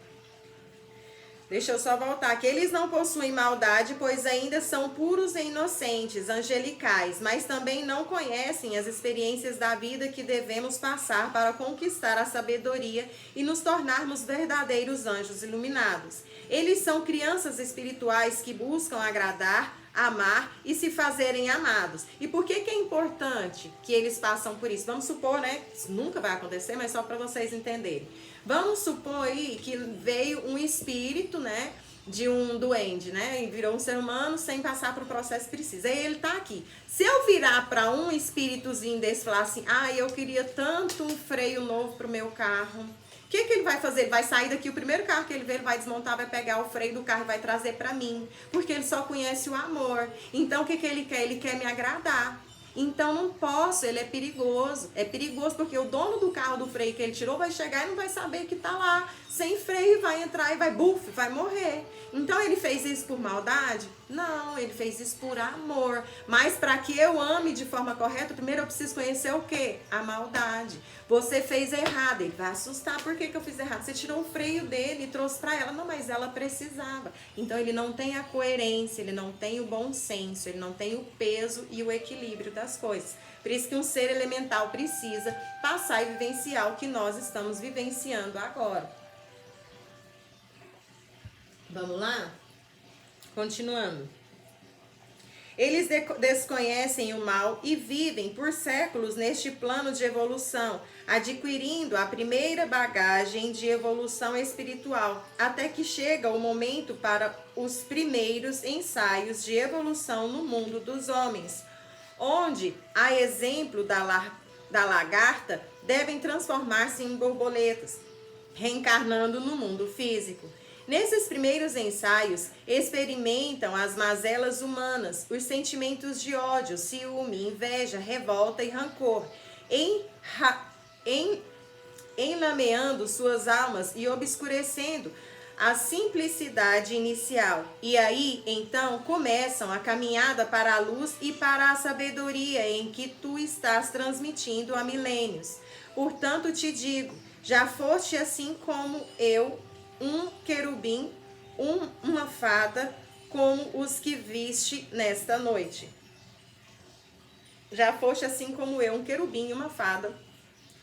Deixa eu só voltar, que eles não possuem maldade, pois ainda são puros e inocentes, angelicais, mas também não conhecem as experiências da vida que devemos passar para conquistar a sabedoria e nos tornarmos verdadeiros anjos iluminados. Eles são crianças espirituais que buscam agradar, amar e se fazerem amados. E por que é importante que eles passam por isso? Vamos supor, né? Isso nunca vai acontecer, mas só para vocês entenderem. Vamos supor aí que veio um espírito, né, de um duende, né, e virou um ser humano sem passar por um processo que precisa. Aí ele tá aqui. Se eu virar para um espíritozinho desse e falar assim, eu queria tanto um freio novo pro meu carro, o que ele vai fazer? Ele vai sair daqui, o primeiro carro que ele vê, ele vai desmontar, vai pegar o freio do carro e vai trazer para mim, porque ele só conhece o amor. Então o que ele quer? Ele quer me agradar. Então não posso, ele é perigoso. É perigoso porque o dono do carro do freio que ele tirou vai chegar e não vai saber que tá lá sem freio, vai entrar e vai vai morrer. Então ele fez isso por maldade? Não, ele fez isso por amor. Mas para que eu ame de forma correta, primeiro eu preciso conhecer o quê? A maldade. Você fez errado, ele vai assustar. Por que eu fiz errado? Você tirou o freio dele e trouxe para ela. Não, mas ela precisava. Então ele não tem a coerência, ele não tem o bom senso, ele não tem o peso e o equilíbrio das coisas. Por isso que um ser elemental precisa passar e vivenciar o que nós estamos vivenciando agora. Vamos lá? Continuando. Eles desconhecem o mal e vivem por séculos neste plano de evolução, adquirindo a primeira bagagem de evolução espiritual, até que chega o momento para os primeiros ensaios de evolução no mundo dos homens, onde, a exemplo da lagarta, devem transformar-se em borboletas, reencarnando no mundo físico. Nesses primeiros ensaios, experimentam as mazelas humanas, os sentimentos de ódio, ciúme, inveja, revolta e rancor, enlameando suas almas e obscurecendo a simplicidade inicial. E aí, então, começam a caminhada para a luz e para a sabedoria em que tu estás transmitindo há milênios. Portanto, te digo, já foste assim como eu, um querubim, uma fada, como os que viste nesta noite. Já foste assim como eu, um querubim e uma fada,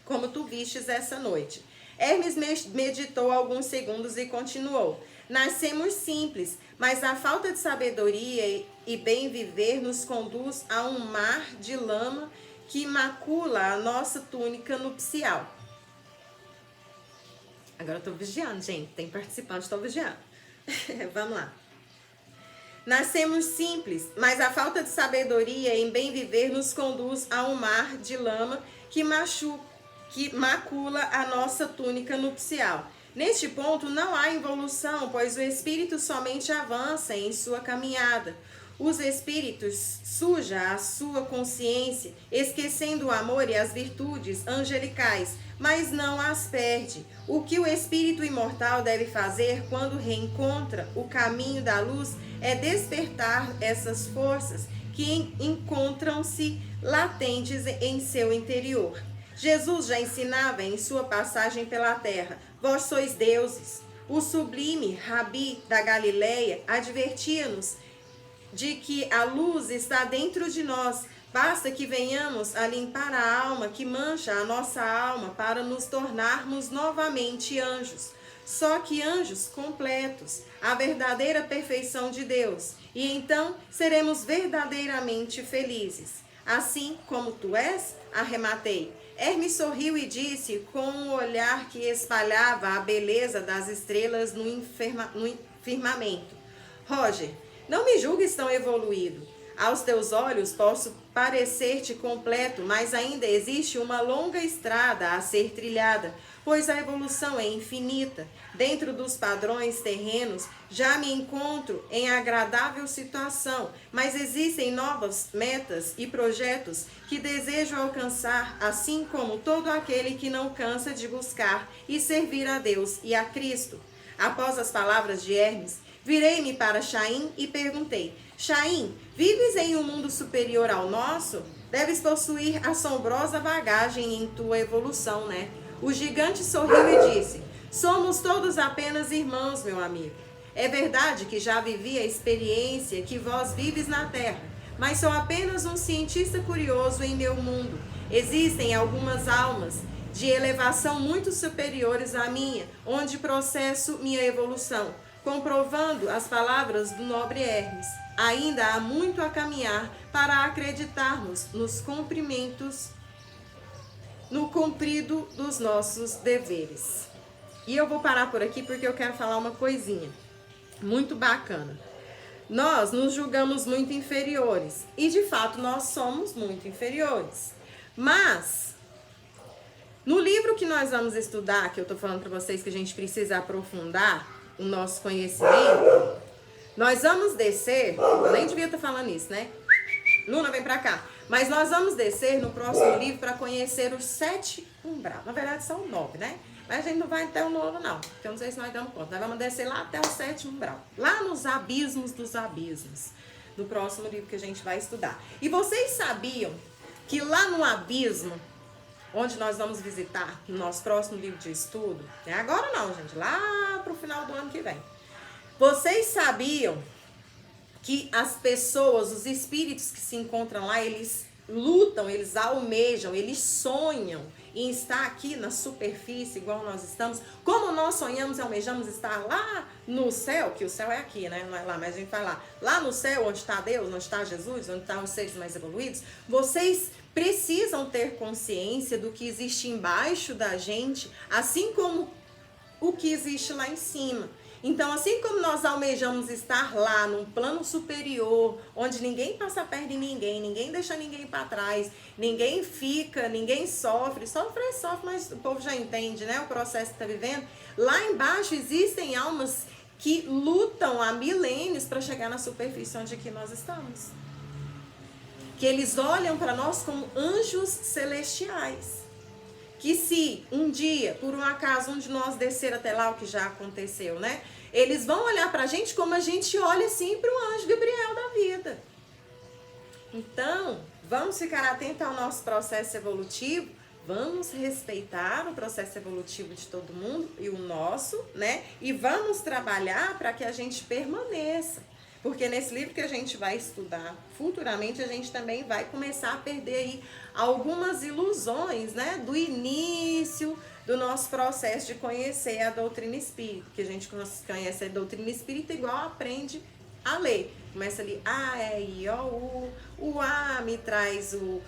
como tu vistes essa noite. Hermes meditou alguns segundos e continuou. Nascemos simples, mas a falta de sabedoria e bem viver nos conduz a um mar de lama que macula a nossa túnica nupcial. Agora eu tô vigiando, gente. Tem participante, tô vigiando. Vamos lá. Nascemos simples, mas a falta de sabedoria em bem viver nos conduz a um mar de lama que macula a nossa túnica nupcial. Neste ponto não há evolução, pois o espírito somente avança em sua caminhada. Os espíritos sujam a sua consciência, esquecendo o amor e as virtudes angelicais, mas não as perde. O que o espírito imortal deve fazer quando reencontra o caminho da luz é despertar essas forças que encontram-se latentes em seu interior. Jesus já ensinava em sua passagem pela terra: vós sois deuses. O sublime Rabi da Galileia advertia-nos de que a luz está dentro de nós. Basta que venhamos a limpar a alma que mancha a nossa alma para nos tornarmos novamente anjos. Só que anjos completos, a verdadeira perfeição de Deus. E então seremos verdadeiramente felizes. Assim como tu és, arrematei. Hermes sorriu e disse com um olhar que espalhava a beleza das estrelas no firmamento: Roger, não me julgues tão evoluído. Aos teus olhos posso parecer-te completo, mas ainda existe uma longa estrada a ser trilhada, pois a evolução é infinita. Dentro dos padrões terrenos, já me encontro em agradável situação, mas existem novas metas e projetos que desejo alcançar, assim como todo aquele que não cansa de buscar e servir a Deus e a Cristo. Após as palavras de Hermes, virei-me para Chaim e perguntei: Chaim, vives em um mundo superior ao nosso? Deves possuir assombrosa bagagem em tua evolução, né? O gigante sorriu e disse: somos todos apenas irmãos, meu amigo. É verdade que já vivi a experiência que vós vives na Terra, mas sou apenas um cientista curioso em meu mundo. Existem algumas almas de elevação muito superiores à minha, onde processo minha evolução, comprovando as palavras do nobre Hermes. Ainda há muito a caminhar para acreditarmos no cumprido dos nossos deveres. E eu vou parar por aqui porque eu quero falar uma coisinha muito bacana. Nós nos julgamos muito inferiores e de fato nós somos muito inferiores. Mas no livro que nós vamos estudar, que eu tô falando para vocês que a gente precisa aprofundar o nosso conhecimento, nós vamos descer, eu nem devia estar falando isso, né? Luna, vem pra cá. Mas nós vamos descer no próximo livro para conhecer os 7 umbral. Na verdade são 9, né? Mas a gente não vai até o 9 não, porque eu não sei se nós damos conta. Nós vamos descer lá até o 7º umbral. Lá nos abismos dos abismos. Do próximo livro que a gente vai estudar. E vocês sabiam que lá no abismo, onde nós vamos visitar no nosso próximo livro de estudo, não é agora não, gente, lá pro final do ano que vem. Vocês sabiam que as pessoas, os espíritos que se encontram lá, eles lutam, eles almejam, eles sonham em estar aqui na superfície, igual nós estamos, como nós sonhamos e almejamos estar lá no céu, que o céu é aqui, né? Não é lá, mas a gente vai lá no céu, onde está Deus, onde está Jesus, onde estão os seres mais evoluídos. Vocês precisam ter consciência do que existe embaixo da gente, assim como o que existe lá em cima. Então, assim como nós almejamos estar lá num plano superior, onde ninguém passa perto de ninguém, ninguém deixa ninguém para trás, ninguém fica, ninguém sofre, mas o povo já entende, né, o processo que está vivendo. Lá embaixo existem almas que lutam há milênios para chegar na superfície onde aqui nós estamos. Que eles olham para nós como anjos celestiais. Que se um dia, por um acaso, um de nós descer até lá, o que já aconteceu, né? Eles vão olhar pra gente como a gente olha assim pro anjo Gabriel da vida. Então, vamos ficar atentos ao nosso processo evolutivo, vamos respeitar o processo evolutivo de todo mundo e o nosso, né? E vamos trabalhar para que a gente permaneça. Porque nesse livro que a gente vai estudar futuramente, a gente também vai começar a perder aí algumas ilusões, né? Do início do nosso processo de conhecer a doutrina espírita. Que a gente conhece a doutrina espírita igual aprende a ler. Começa ali A, E, I, O, U. O A me traz o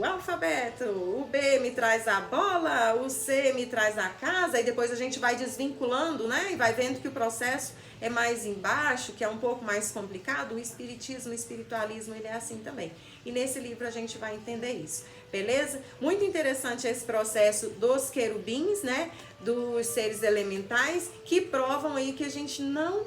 alfabeto, o B me traz a bola, o C me traz a casa, e depois a gente vai desvinculando, né? E vai vendo que o processo é mais embaixo, que é um pouco mais complicado. O espiritismo, o espiritualismo, ele é assim também. E nesse livro a gente vai entender isso, beleza? Muito interessante esse processo dos querubins, né? Dos seres elementais, que provam aí que a gente não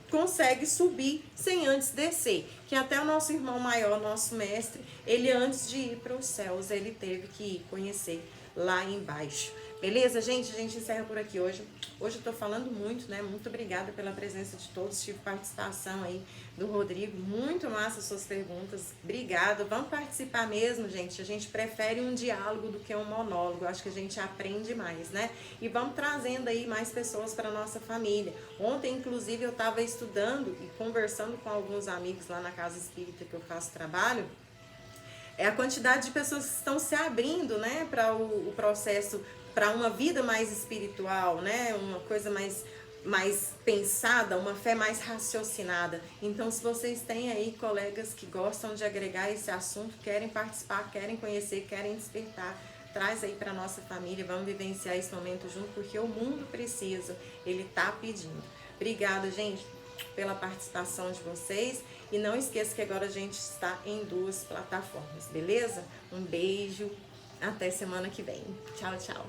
consegue subir sem antes descer. Que até o nosso irmão maior, nosso mestre, ele antes de ir para os céus, ele teve que ir conhecer lá embaixo. Beleza, gente? A gente encerra por aqui hoje. Hoje eu tô falando muito, né? Muito obrigada pela presença de todos. Tive participação aí do Rodrigo. Muito massa suas perguntas. Obrigada. Vamos participar mesmo, gente. A gente prefere um diálogo do que um monólogo. Acho que a gente aprende mais, né? E vamos trazendo aí mais pessoas para nossa família. Ontem, inclusive, eu estava estudando e conversando com alguns amigos lá na casa espírita que eu faço trabalho. É a quantidade de pessoas que estão se abrindo, né, para o processo, para uma vida mais espiritual, né, uma coisa mais pensada, uma fé mais raciocinada. Então, se vocês têm aí colegas que gostam de agregar esse assunto, querem participar, querem conhecer, querem despertar, traz aí para nossa família, vamos vivenciar esse momento junto, porque o mundo precisa, ele tá pedindo. Obrigada, gente, pela participação de vocês. E não esqueça que agora a gente está em 2 plataformas, beleza? Um beijo, até semana que vem. Tchau, tchau.